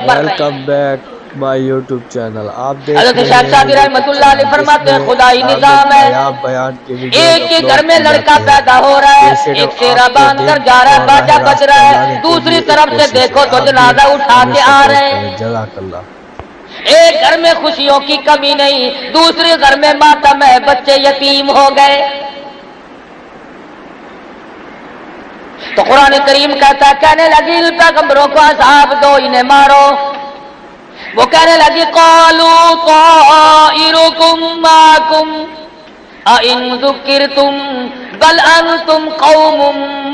مر رہے ہیں۔ Welcome back my YouTube channel. آپ دیکھ حضرت رہے شاہ ہیں صادق رحمۃ اللہ علیہ فرماتے ہیں خدائی نظام ہے، نایاب بیان کی ویڈیوز ایک کے اپلوڈ گھر میں کی لڑکا جاتی ہے. پیدا ہو رہا ہے، یہ صرف ایک آپ سیرا کو باندھ کر دین جا رہا ہے، اور راہ باجا بج راست رہا ہے، لانے کے دوسری لیے ایک طرف سے کوشش دیکھو ہے. تو آپ بھی جنازہ اٹھا ہمیں کے آ سپورٹ رہے کریں. ہیں۔ جزاک اللہ. ایک گھر میں خوشیوں کی کمی نہیں، دوسرے گھر میں ماتم ہے، بچے یتیم ہو گئے۔ تو قرآن کریم کہتا ہے، کہنے لگی پیغمبروں کو عذاب دو، انہیں مارو۔ وہ کہنے لگی قالوا طائرکم معکم اَإِن ذُكِّرْتُم بل انتم قوم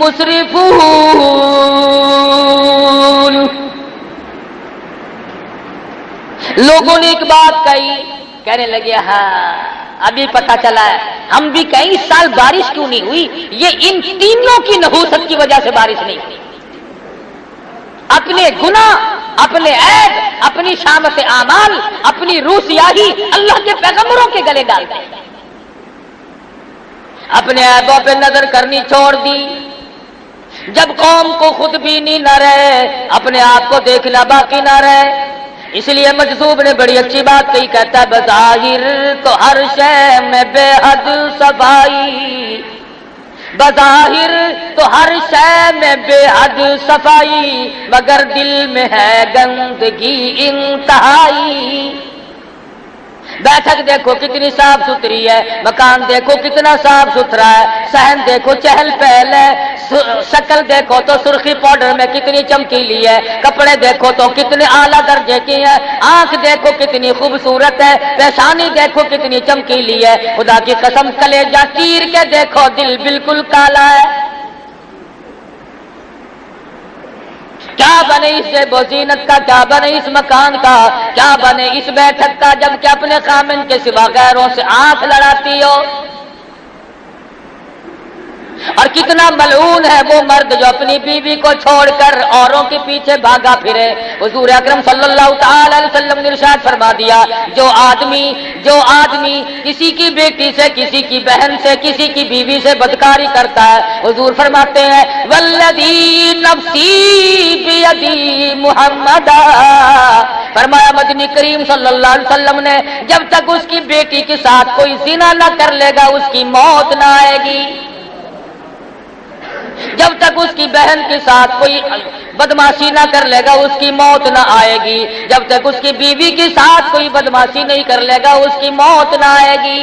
مسرفون۔ لوگوں نے ایک بات کہی، کہنے لگے ہاں ابھی پتہ چلا ہے، ہم بھی کہیں اس سال بارش کیوں نہیں ہوئی، یہ ان تینوں کی نحوست کی وجہ سے بارش نہیں ہوئی۔ اپنے گناہ، اپنے عیب، اپنی شامت اعمال، اپنی روح سیاہی اللہ کے پیغمبروں کے گلے ڈالتے ہیں۔ اپنے عیبوں پہ نظر کرنی چھوڑ دی، جب قوم کو خود بینی نہ رہے، اپنے آپ کو دیکھنا باقی نہ رہے۔ اس لیے مجذوب نے بڑی اچھی بات کہی، کہتا ہے بظاہر تو ہر شے میں بے حد صفائی، بظاہر تو ہر شے میں بے حد صفائی، مگر دل میں ہے گندگی انتہائی۔ بیٹھک دیکھو کتنی صاف ستھری ہے، مکان دیکھو کتنا صاف ستھرا ہے، صحن دیکھو چہل پہل ہے، شکل دیکھو تو سرخی پاؤڈر میں کتنی چمکیلی ہے، کپڑے دیکھو تو کتنے اعلیٰ درجے کی ہے، آنکھ دیکھو کتنی خوبصورت ہے، پیشانی دیکھو کتنی چمکیلی ہے، خدا کی قسم کلیجہ چیر کے دیکھو دل بالکل کالا ہے۔ کیا بنے اس جیب و زینت کا، کیا بنے اس مکان کا، کیا بنے اس بیٹھک کا، جب کہ اپنے خامن کے سوا غیروں سے آنکھ لڑاتی ہو۔ اور کتنا ملعون ہے وہ مرد جو اپنی بیوی کو چھوڑ کر اوروں کے پیچھے بھاگا پھرے۔ حضور اکرم صلی اللہ تعالی علیہ وسلم نے ارشاد فرما دیا، جو آدمی کسی کی بیٹی سے، کسی کی بہن سے، کسی کی بیوی سے بدکاری کرتا ہے، حضور فرماتے ہیں والذی نفسی بیدی محمد، فرمایا مدنی کریم صلی اللہ علیہ وسلم نے جب تک اس کی بیٹی کے ساتھ کوئی زنا نہ کر لے گا اس کی موت نہ آئے گی، جب تک اس کی بہن کے ساتھ کوئی بدماشی نہ کر لے گا اس کی موت نہ آئے گی، جب تک اس کی بیوی کے ساتھ کوئی بدماشی نہیں کر لے گا اس کی موت نہ آئے گی۔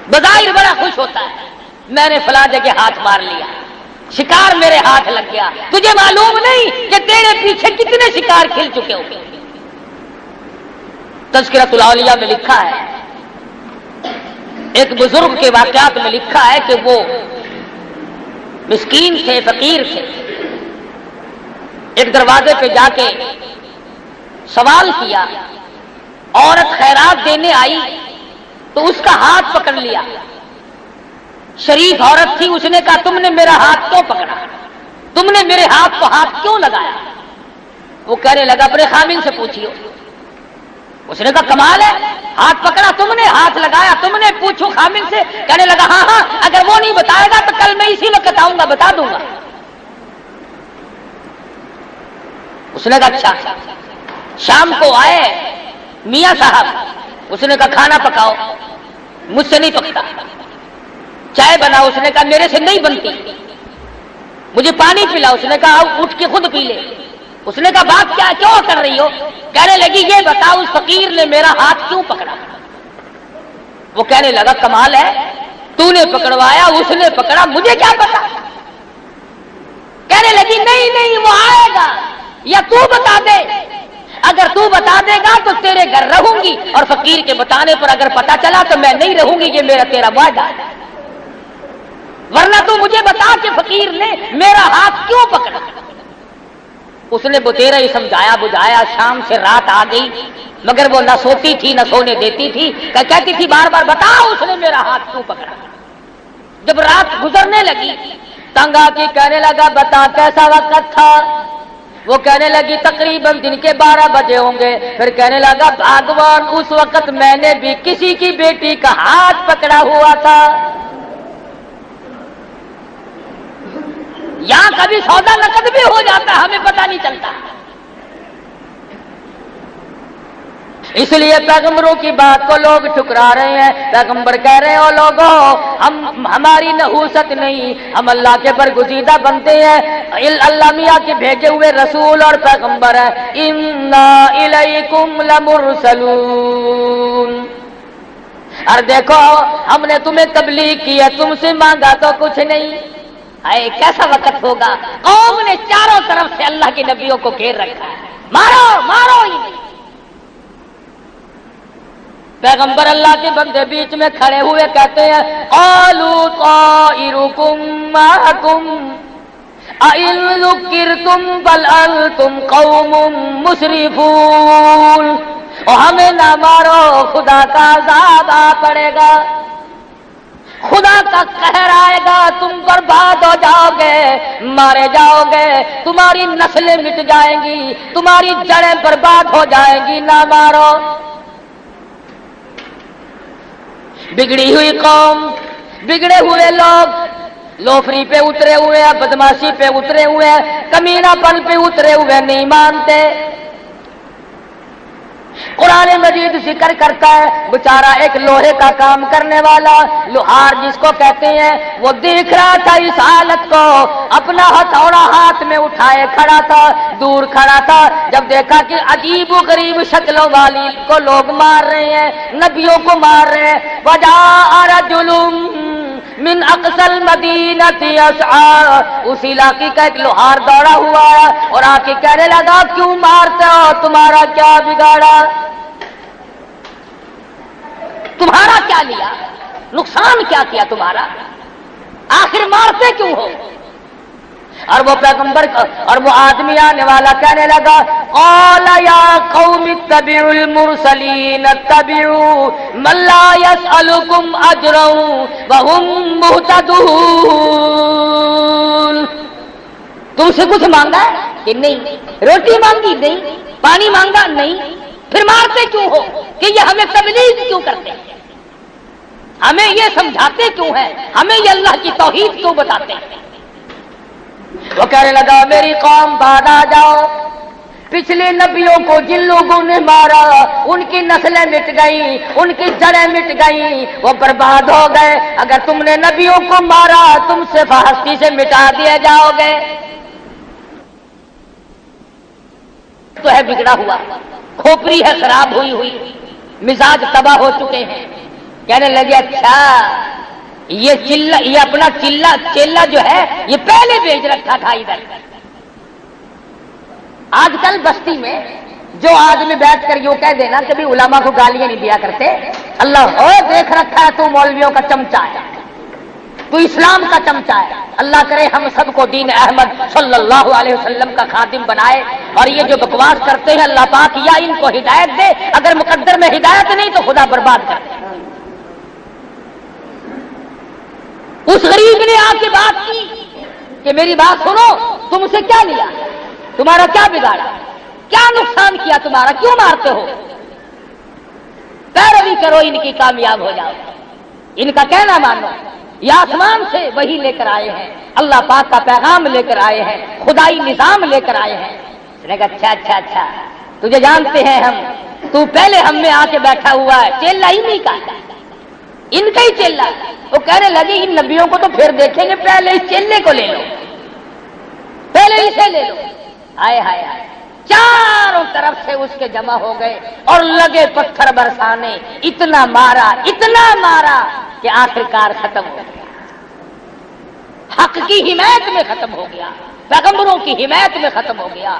بظاہر بڑا خوش ہوتا ہے، میں نے فلاں جگہ ہاتھ مار لیا، شکار میرے ہاتھ لگ گیا، تجھے معلوم نہیں کہ تیرے پیچھے کتنے شکار کھل چکے ہوں گے۔ تذکرۃ الاولیاء میں لکھا ہے، ایک بزرگ کے واقعات میں لکھا ہے کہ وہ مسکین تھے، فقیر تھے، ایک دروازے پہ جا کے سوال کیا، عورت خیرات دینے آئی تو اس کا ہاتھ پکڑ لیا، شریف عورت تھی، اس نے کہا تم نے میرا ہاتھ کیوں پکڑا، تم نے میرے ہاتھ کو ہاتھ کیوں لگایا؟ وہ کہنے لگا اپنے خامن سے پوچھیو۔ اس نے کہا کمال ہے، ہاتھ پکڑا تم نے، ہاتھ لگایا تم نے، پوچھو خامن سے۔ کہنے لگا ہاں اگر وہ نہیں بتائے گا تو کل میں اسی وقت آؤں گا، بتا دوں گا۔ اس نے کہا اچھا۔ شام کو آئے میاں صاحب، اس نے کہا کھانا پکاؤ، مجھ سے نہیں پکتا۔ چائے بناؤ، اس نے کہا میرے سے نہیں بنتی۔ مجھے پانی پلاؤ، اس نے کہا اٹھ کے خود پی لے۔ اس نے کہا بات کیا، کیوں کر رہی ہو؟ کہنے لگی یہ بتاؤ اس فقیر نے میرا ہاتھ کیوں پکڑا؟ وہ کہنے لگا کمال ہے، تو نے پکڑوایا، اس نے پکڑا، مجھے کیا پتا؟ کہنے لگی نہیں وہ آئے گا، یا تو بتا دے، اگر تو بتا دے گا تو تیرے گھر رہوں گی، اور فقیر کے بتانے پر اگر پتا چلا تو میں نہیں رہوں گی، یہ میرا تیرا وعدہ ہے، ورنہ تو مجھے بتا کہ فقیر نے میرا ہاتھ کیوں پکڑا۔ اس نے بتیرا ہی سمجھایا بجھایا، شام سے رات آ گئی، مگر وہ نہ سوتی تھی نہ سونے دیتی تھی، کہتی تھی بار بار بتاؤ اس نے میرا ہاتھ کیوں پکڑا۔ جب رات گزرنے لگی تنگ آ کے کہنے لگا بتا کیسا وقت تھا؟ وہ کہنے لگی تقریباً دن کے 12 بجے ہوں گے۔ پھر کہنے لگا بھگوان اس وقت میں نے بھی کسی کی بیٹی کا ہاتھ پکڑا ہوا تھا۔ یہاں کبھی سودا نقد بھی ہو جاتا ہے، ہمیں پتہ نہیں نہیں چلتا. اس لیے پیغمبروں کی بات کو لوگ ٹھکرا رہے ہیں. پیغمبر کہہ رہے ہو لوگوں ہماری نحوست نہیں, ہم اللہ کے برگزیدہ بنتے ہیں, اللہ میاں کے بھیجے ہوئے رسول اور پیغمبر ہیں. انا الیکم لمرسلون. اور دیکھو ہم نے تمہیں تبلیغ کی ہے, تم سے مانگا تو کچھ نہیں. اے کیسا وقت ہوگا, قوم نے چاروں طرف سے اللہ کے نبیوں کو گھیر رکھا ہے, مارو مارو ہی نہیں. پیغمبر اللہ کے بندے بیچ میں کھڑے ہوئے کہتے ہیں قالوا طائرکم معکم اَإِن ذُكِّرْتُمْ بَلْ أَنْتُمْ قَوْمٌ مُسْرِفُونَ. اور ہمیں نہ مارو, خدا کا عذاب آ پڑے گا, خدا کا قہر آئے گا, تم برباد ہو جاؤ گے, مارے جاؤ گے, تمہاری نسلیں مٹ جائیں گی, تمہاری جڑیں برباد ہو جائیں گی, نہ مارو. بگڑی ہوئی قوم, بگڑے ہوئے لوگ لوفری پہ اترے ہوئے ہیں, بدماشی پہ اترے ہوئے ہیں, کمینہ پن پہ اترے ہوئے, نہیں مانتے. قرآن مجید ذکر کرتا ہے بیچارہ ایک لوہے کا کام کرنے والا لوہار جس کو کہتے ہیں, وہ دیکھ رہا تھا اس حالت کو, اپنا ہتھوڑا ہاتھ میں اٹھائے کھڑا تھا, دور کھڑا تھا. جب دیکھا کہ عجیب و غریب شکلوں والی کو لوگ مار رہے ہیں, نبیوں کو مار رہے ہیں, وجاء رجل من اقصى المدینۃ یسعی. اس علاقے کا ایک لوہار دوڑا ہوا ہے اور آ کے کہنے لگا کیوں مارتے ہو, تمہارا کیا بگاڑا, تمہارا کیا لیا, نقصان کیا کیا تمہارا, آخر مارتے کیوں ہو. اور وہ پیغمبر اور وہ آدمی آنے والا کہنے لگا قال یا قوم اتبعوا المرسلین اتبعوا من لا يسألكم اجرا وهم مهتدون. تم سے کچھ مانگا ہے کہ نہیں, روٹی مانگی نہیں, پانی مانگا نہیں, پھر مارتے کیوں ہو, کہ یہ ہمیں تبلیغ کیوں کرتے ہیں, ہمیں یہ سمجھاتے کیوں ہیں, ہمیں یہ اللہ کی توحید کیوں بتاتے ہیں. وہ کہنے لگا میری قوم بعد آ جاؤ, پچھلے نبیوں کو جن لوگوں نے مارا ان کی نسلیں مٹ گئیں, ان کی جڑیں مٹ گئیں, وہ برباد ہو گئے. اگر تم نے نبیوں کو مارا تم سے ہستی سے مٹا دیے جاؤ گے. تو ہے بگڑا ہوا, کھوپڑی ہے خراب ہوئی ہوئی, مزاج تباہ ہو چکے ہیں. کہنے لگے اچھا یہ چلا, یہ اپنا چیلا جو ہے یہ پہلے بیچ رکھا تھا ادھر. آج کل بستی میں جو آدمی بیٹھ کر یوں کہہ دینا کبھی علماء کو گالیاں نہیں دیا کرتے, اللہ ہو دیکھ رکھا ہے تو مولویوں کا چمچہ ہے, تو اسلام کا چمچہ ہے. اللہ کرے ہم سب کو دین احمد صلی اللہ علیہ وسلم کا خادم بنائے. اور یہ جو بکواس کرتے ہیں اللہ پاک یا ان کو ہدایت دے, اگر مقدر میں ہدایت نہیں تو خدا برباد کر دے. اس غریب نے آ کے بات کی کہ میری بات سنو, تم سے کیا لیا, تمہارا کیا بگاڑا, کیا نقصان کیا تمہارا, کیوں مارتے ہو, پیروی کرو ان کی کامیاب ہو جاؤ, ان کا کہنا مانو. یہ آسمان سے وہی لے کر آئے ہیں, اللہ پاک کا پیغام لے کر آئے ہیں, خدائی نظام لے کر آئے ہیں. اس نے کہا اچھا اچھا اچھا تجھے جانتے ہیں ہم, تو پہلے ہم میں آ کے بیٹھا ہوا ہے, چیلا ہی نہیں کہا, ان کا ہی چیلا. وہ کہنے لگے ان نبیوں کو تو پھر دیکھیں گے, پہلے اس چیلے کو لے لو, پہلے اسے لے لو. آئے ہائے ہائے, چاروں طرف سے اس کے جمع ہو گئے اور لگے پتھر برسانے, اتنا مارا کہ آخرکار ختم ہو گیا. حق کی حمایت میں ختم ہو گیا, پیغمبروں کی حمایت میں ختم ہو گیا,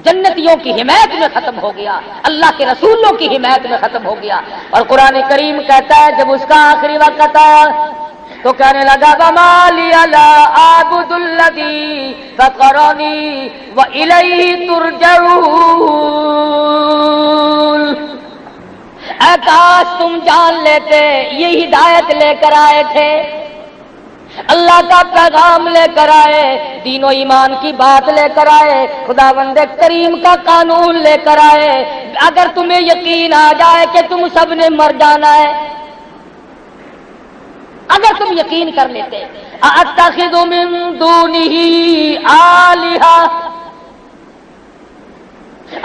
جنتیوں کی حمایت میں ختم ہو گیا, اللہ کے رسولوں کی حمایت میں ختم ہو گیا. اور قرآن کریم کہتا ہے جب اس کا آخری وقت آیا تو کہنے لگا وَمَا لِيَ لَا أَعْبُدُ الَّذِي فَطَرَنِي وَإِلَيْهِ تُرْجَعُونَ. اے کاش تم جان لیتے یہ ہدایت لے کر آئے تھے, اللہ کا پیغام لے کر آئے, دین و ایمان کی بات لے کر آئے, خداوند کریم کا قانون لے کر آئے. اگر تمہیں یقین آ جائے کہ تم سب نے مر جانا ہے, اگر تم یقین کر لیتے اَأَتَّخِذُ مِن دُونِهِ آلِهَةً,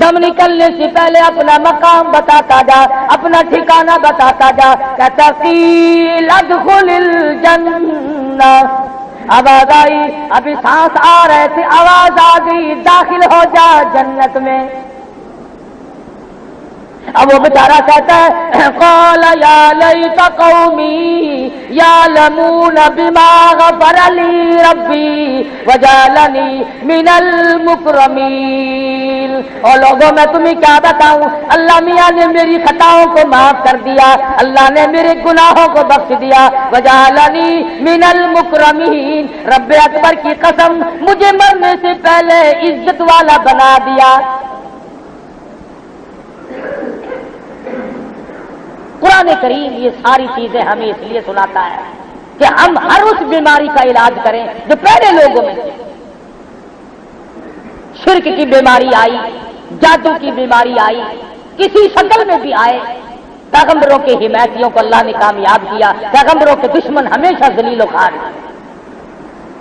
دم نکلنے سے پہلے اپنا مقام بتاتا جا، اپنا ٹھکانہ بتاتا جا، کہتا قیل ادخل الجنہ، آواز آئی، ابھی سانس آ رہے تھے، آواز آ گئی داخل ہو جا جنت میں۔ اب وہ بیچارہ کہتا ہے قال یا لیت قومی یعلمون بما غفر لی ربی وجعلنی من المکرمین۔ اور لوگوں میں تمہیں کیا بتاؤں، اللہ میاں نے میری خطاؤں کو معاف کر دیا، اللہ نے میرے گناہوں کو بخش دیا، وجعلنی من المکرمین، رب اکبر کی قسم مجھے مرنے سے پہلے عزت والا بنا دیا۔ قرآن کریم یہ ساری چیزیں ہمیں اس لیے سناتا ہے کہ ہم ہر اس بیماری کا علاج کریں جو پہلے لوگوں میں تھی۔ شرک کی بیماری آئی، جادو کی بیماری آئی، کسی شکل میں بھی آئے، پیغمبروں کے حمایتیوں کو اللہ نے کامیاب کیا، پیغمبروں کے دشمن ہمیشہ ذلیل و خوار ہیں۔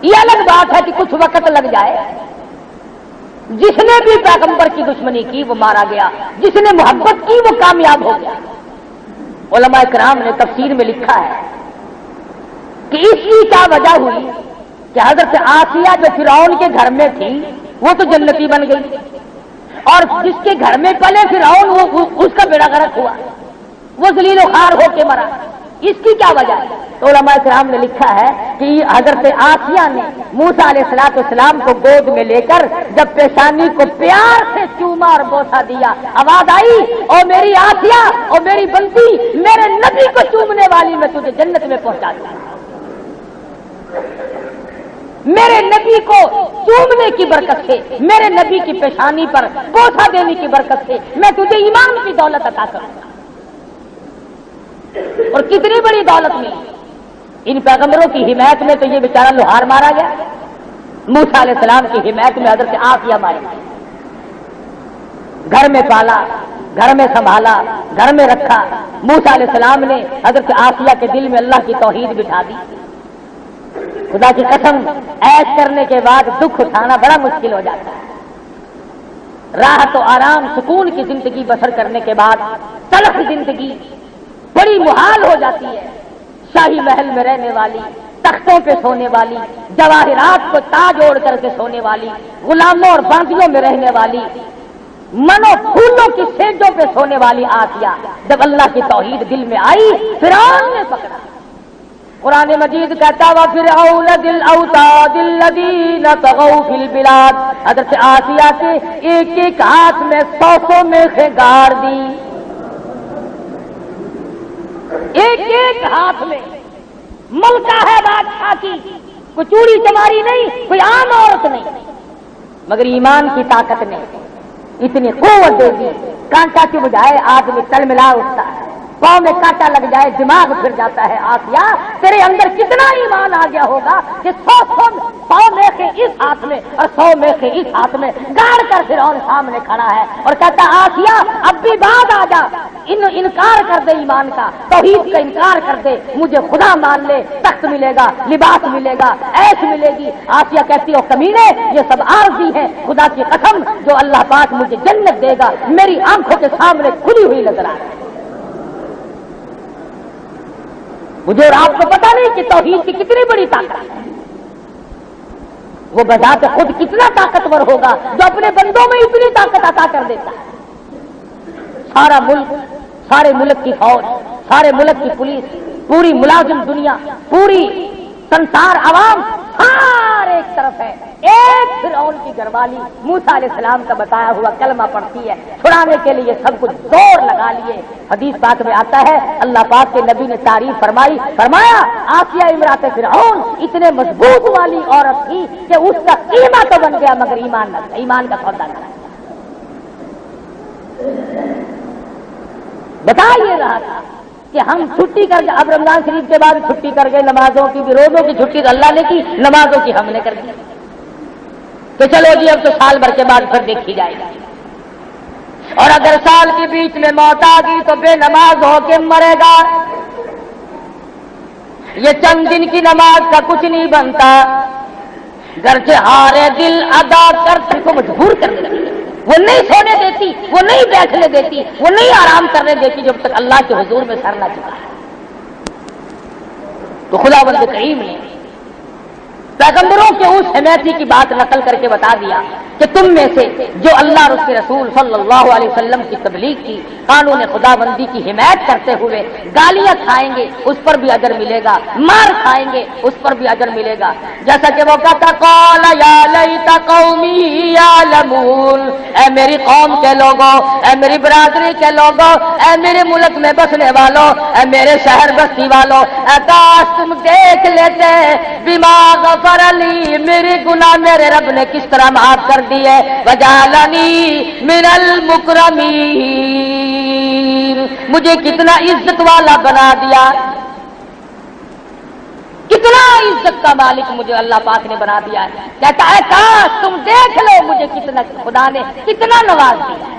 یہ الگ بات ہے کہ کچھ وقت لگ جائے، جس نے بھی پیغمبر کی دشمنی کی وہ مارا گیا، جس نے محبت کی وہ کامیاب ہو گیا۔ علماء کرام نے تفسیر میں لکھا ہے کہ اس کی کیا وجہ ہوئی کہ حضرت آسیہ جو فرعون کے گھر میں تھی وہ تو جنتی بن گئی، اور جس کے گھر میں پلے فرعون وہ اس کا بیڑا غرق ہوا، وہ ذلیل و خوار ہو کے مرا۔ اس کی کیا وجہ ہے؟ تو علماء کرام نے لکھا ہے کہ حضرت آسیہ نے موسیٰ علیہ السلام کو گود میں لے کر جب پیشانی کو پیار سے چوما اور بوسا دیا، آواز آئی او میری آسیہ، او میری بندی، میرے نبی کو چومنے والی میں تجھے جنت میں پہنچا دوں۔ میرے نبی کو چومنے کی برکت سے، میرے نبی کی پیشانی پر بوسا دینے کی برکت سے میں تجھے ایمان کی دولت عطا کروں گا۔ اور کتنی بڑی دولت ملی ان پیغمبروں کی حمایت میں، تو یہ بیچارہ لوہار مارا گیا، موسیٰ علیہ السلام کی حمایت میں حضرت آسیہ ماری گئی، گھر میں پالا، گھر میں سنبھالا، گھر میں رکھا۔ موسیٰ علیہ السلام نے حضرت آسیہ کے دل میں اللہ کی توحید بٹھا دی۔ خدا کی قسم عیش کرنے کے بعد دکھ اٹھانا بڑا مشکل ہو جاتا ہے۔ راحت و آرام سکون کی زندگی بسر کرنے کے بعد تلخ زندگی بڑی محال ہو جاتی ہے۔ شاہی محل میں رہنے والی، تختوں پہ سونے والی، جواہرات کو تاج اوڑھ کر کے سونے والی، غلاموں اور باندیوں میں رہنے والی، منو پھولوں کی سیجوں پہ سونے والی آسیہ جب اللہ کی توحید دل میں آئی فرعون نے پکڑا۔ قرآن مجید کہتا وَفِرْعَوْنَ ذِي الْأَوْتَادِ الَّذِينَ طَغَوْا فِي الْبِلَادِ، حضرت آسیہ کے ایک ایک ہاتھ میں 100 میخیں گاڑ دی، ایک ایک ہاتھ میں ملکہ ہے بادشاہ کی، کوئی چوڑی چماری نہیں، کوئی عام عورت نہیں، مگر ایمان کی طاقت نے اتنی قوت دے دی، کانٹا کی بجائے آدمی تل ملا اٹھتا ہے، پاؤں میں کانٹا لگ جائے دماغ پھر جاتا ہے۔ آسیہ تیرے اندر کتنا ایمان آ گیا ہوگا کہ 100 میخیں اس ہاتھ میں اور 100 میخیں اس ہاتھ میں گاڑ کر فرعون سامنے کھڑا ہے اور کہتا آسیہ اب بھی بعد آ جا، انکار کر دے ایمان کا، توحید کا انکار کر دے، مجھے خدا مان لے، تخت ملے گا، لباس ملے گا، عیش ملے گی۔ آسیہ کہتی ہو کمینے یہ سب عارضی ہے، خدا کی قسم جو اللہ پاک مجھے جنت دے گا میری آنکھوں کے سامنے کھلی ہوئی نظر آ رہی ہے۔ مجھے اور آپ کو پتا نہیں کہ توحید کی کتنی بڑی طاقت ہے، وہ بذات خود کتنا طاقتور ہوگا جو اپنے بندوں میں اتنی طاقت عطا کر دیتا ہے۔ سارا ملک، سارے ملک کی فوج، سارے ملک کی پولیس، پوری ملازم دنیا، پوری سنسار عوام سارے ایک طرف ہے، ایک فرعون کی گھر والی موسیٰ علیہ السلام کا بتایا ہوا کلمہ پڑھتی ہے، چھڑانے کے لیے سب کچھ زور لگا لیے۔ حدیث پاک میں آتا ہے اللہ پاک کے نبی نے تعریف فرمائی، فرمایا آسیہ امرات فرعون اتنے مضبوط والی عورت تھی کہ اس کا قیمہ تو بن گیا مگر ایمان نہ، ایمان کا سودا نہ۔ بتا یہ رہا تھا کہ ہم چھٹی کر گئے، اب رمضان شریف کے بعد چھٹی کر گئے، نمازوں کی بھی، روزوں کی چھٹی تو اللہ نے کی، نمازوں کی ہم نے کر دی کہ چلو جی اب تو سال بھر کے بعد پھر دیکھی جائے گی، اور اگر سال کے بیچ میں موت آ گئی تو بے نماز ہو کے مرے گا، یہ چند دن کی نماز کا کچھ نہیں بنتا، گرچہ ہارے دل ادا کر کو مجبور کرنے لگے۔ وہ نہیں سونے دیتی، وہ نہیں بیٹھنے دیتی، وہ نہیں آرام کرنے دیتی جب تک اللہ کے حضور میں سر نہ جھکائے۔ تو خداوند کریم نے پیغمبروں کے اس حمیتی کی بات نقل کر کے بتا دیا کہ تم میں سے جو اللہ اور اس کے رسول صلی اللہ علیہ وسلم کی تبلیغ کی، قانون خداوندی کی حمایت کرتے ہوئے گالیاں کھائیں گے اس پر بھی اجر ملے گا، مار کھائیں گے اس پر بھی اجر ملے گا۔ جیسا کہ وہ کہتا قال یا لیت قومی یعلمون، اے میری قوم کے لوگوں، اے میری برادری کے لوگوں، اے میرے ملک میں بسنے والوں، اے میرے شہر بستی والوں، اے کاش تم دیکھ لیتے بما غفر لی، میرے گناہ میرے رب نے کس طرح معاف کر دیے، وجعلنی من المکرمین، مجھے کتنا عزت والا بنا دیا، کتنا عزت کا مالک مجھے اللہ پاک نے بنا دیا ہے۔ کہتا ہے کاش تم دیکھ لو مجھے کتنا خدا نے کتنا نواز دیا ہے۔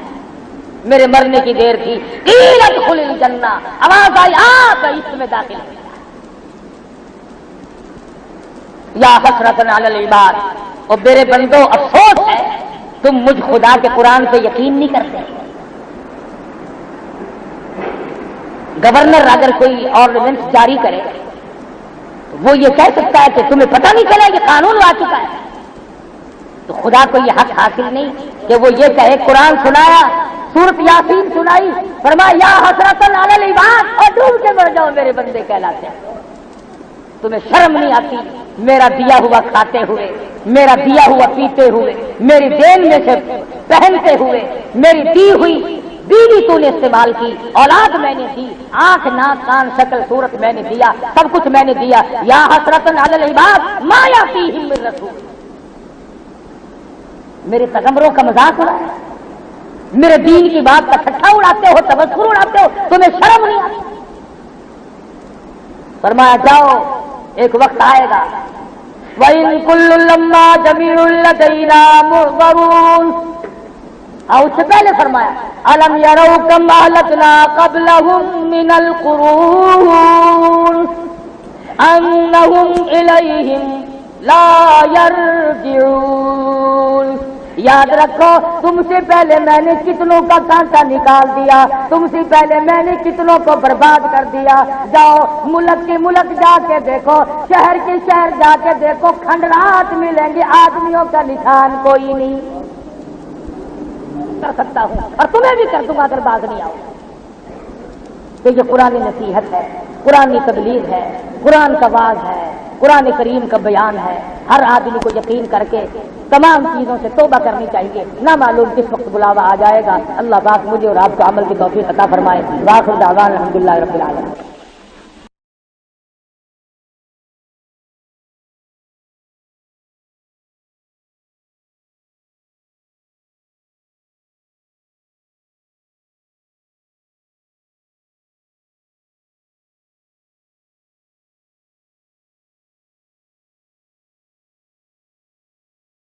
میرے مرنے کی دیر تھی، قیل ادخل الجنہ، آواز آئی آ گئی اس میں داخل ہو۔ یا حسرۃ علی العباد، اور میرے بندو افسوس ہے تم مجھ خدا کے قرآن پہ یقین نہیں کرتے۔ گورنر اگر کوئی آرڈیننس جاری کرے تو وہ یہ کہہ سکتا ہے کہ تمہیں پتہ نہیں چلا کہ قانون آ چکا ہے، تو خدا کو یہ حق حاصل نہیں کہ وہ یہ کہے قرآن سنایا، سورۃ یاسین سنائی، فرمایا یا حسرۃ علی العباد اور ڈوب کے مر جاؤ میرے بندے کہلاتے ہیں۔ تمہیں شرم نہیں آتی میرا دیا ہوا کھاتے ہوئے، میرا دیا ہوا پیتے ہوئے، میری دین میں سے پہنتے ہوئے، میری دی ہوئی بیوی تو نے استعمال کی، اولاد میں نے دی، آنکھ ناک کان شکل صورت میں نے دیا، سب کچھ میں نے دیا۔ یا حسرۃ علی العباد ما یاتیہم من رسول، میرے پیغمبروں کا مذاق ہو رہا ہے، میرے دین کی بات کا ٹھٹھا اڑاتے ہو، تبصرہ اڑاتے ہو، تمہیں شرم نہیں آتی۔ فرمایا جاؤ ایک وقت آئے گا وَإِن كُلٌّ لَمَّا جَمِيعٌ لَدَيْنَا مُحْضَرُونَ، اور اس سے پہلے فرمایا أَلَمْ يَرَوْا كَمْ أَهْلَكْنَا قَبْلَهُم مِّنَ الْقُرُونِ أَنَّهُمْ إِلَيْهِمْ لَا يَرْجِعُونَ، یاد رکھو تم سے پہلے میں نے کتنوں کا کانٹا نکال دیا، تم سے پہلے میں نے کتنوں کو برباد کر دیا۔ جاؤ ملک کے ملک جا کے دیکھو، شہر کے شہر جا کے دیکھو، کھنڈرات ملیں گے، آدمیوں کا نشان کوئی نہیں کر سکتا ہوں، اور تمہیں بھی کر دوں گا اگر باز نہیں آؤ۔ تو یہ قرآن نصیحت ہے، قرآن تبلیغ ہے، قرآن کا واعظ ہے، قرآن کریم کا بیان ہے۔ ہر آدمی کو یقین کر کے تمام چیزوں سے توبہ کرنی چاہیے، نہ معلوم کس وقت بلاوا آ جائے گا۔ اللہ پاک مجھے اور آپ کو عمل کی توفیق عطا فرمائے۔ وآخر دعوانا الحمدللہ رب العالمین۔